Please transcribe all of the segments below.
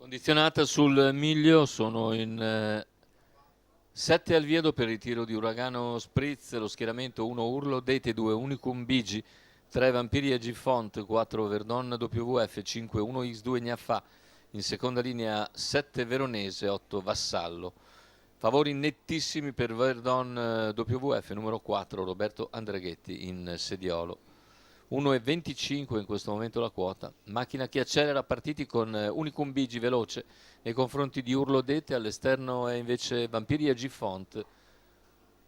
Condizionata sul miglio, sono in 7 al viedo per il tiro di Uragano Spritz, lo schieramento 1 Urlo Dete, 2 Unicum Bigi, 3 Vampiri Agifont, 4 Verdon WF, 5 1x2 Gnaffà, in seconda linea 7 Veronese, 8 Vassallo. Favori nettissimi per Verdon WF, numero 4 Roberto Andreghetti in sediolo. 1,25 in questo momento la quota. Macchina che accelera, partiti con Unicum Bigi veloce nei confronti di Urlo Dete, all'esterno è invece Vampiri Agifont,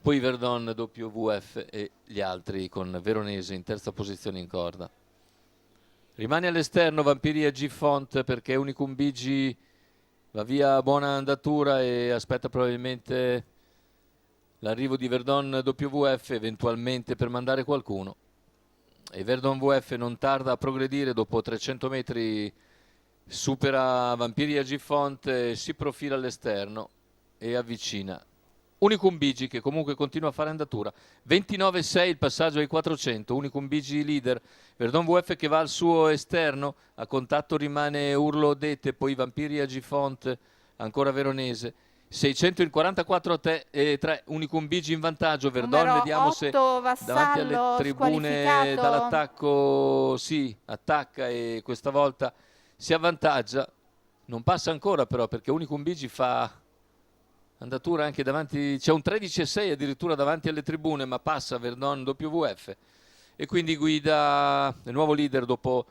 poi Verdon WF e gli altri con Veronese in terza posizione in corda. Rimane all'esterno Vampiri Agifont perché Unicum Bigi va via a buona andatura e aspetta probabilmente l'arrivo di Verdon WF eventualmente per mandare qualcuno. E Verdon WF non tarda a progredire, dopo 300 metri supera Vampiri Agifont, si profila all'esterno e avvicina Unicum Bigi, che comunque continua a fare andatura. 29,6 il passaggio ai 400, Unicum Bigi leader, Verdon WF che va al suo esterno, a contatto rimane Urlo Dete, poi Vampiri Agifont, ancora Veronese. 600 in 44 a te e 3 Unicum Bigi in vantaggio. Verdon, Numero vediamo 8, se davanti alle Vassallo, tribune squalificato. dall'attacco sì, attacca e questa volta si avvantaggia. Non passa ancora però perché Unicum Bigi fa andatura anche davanti, c'è un 13,6 addirittura davanti alle tribune, ma passa Verdon WF e quindi guida il nuovo leader dopo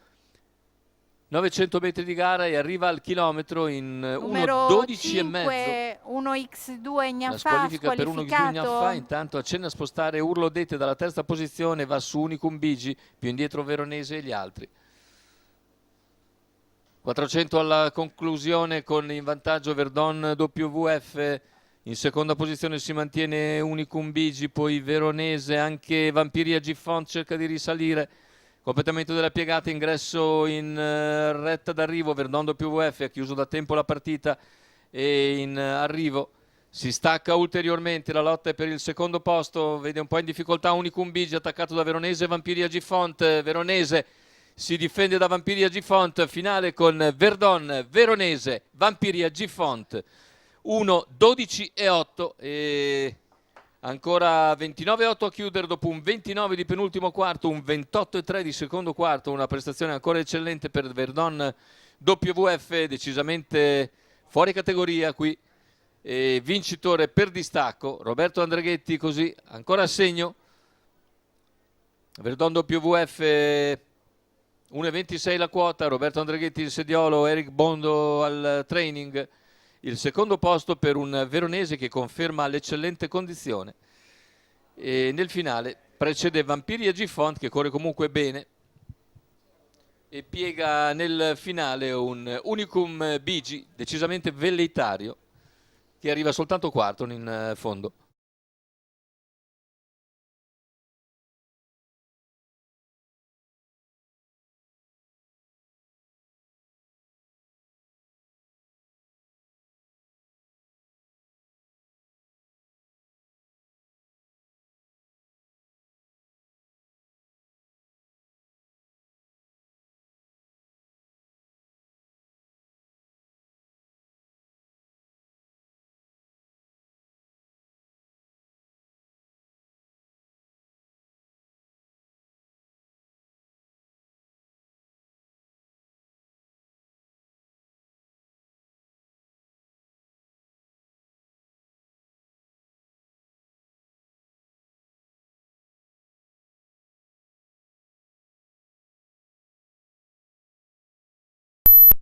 900 metri di gara e arriva al chilometro in Numero 1,12 e mezzo. 5, 1x2 La Gnaffà, squalifica per 1x2 Gnaffà, squalificato. intanto accenna a spostare Urlo Dete dalla terza posizione, va su Unicum Bigi, più indietro Veronese e gli altri. 400 alla conclusione con in vantaggio Verdon WF, in seconda posizione si mantiene Unicum Bigi, poi Veronese, anche Vampiri Agifont cerca di risalire. Completamento della piegata, ingresso in retta d'arrivo, Verdon WF ha chiuso da tempo la partita e in arrivo si stacca ulteriormente, la lotta è per il secondo posto, vede un po' in difficoltà Unicum Bigi attaccato da Veronese, Vampiri Agifont, Veronese si difende da Vampiri Agifont, finale con Verdon, Veronese, Vampiri Agifont, 1, 12 e 8 e ancora 29,8 a chiudere dopo un 29 di penultimo quarto, un 28,3 di secondo quarto, una prestazione ancora eccellente per Verdon WF, decisamente fuori categoria qui, e vincitore per distacco, Roberto Andreghetti così, ancora a segno, Verdon WF 1,26 la quota, Roberto Andreghetti il sediolo, Eric Bondo al training. Il secondo posto per un Veronese che conferma l'eccellente condizione. E nel finale precede Vampiri Agifont che corre comunque bene e piega nel finale un Unicum Bigi decisamente velleitario che arriva soltanto quarto in fondo.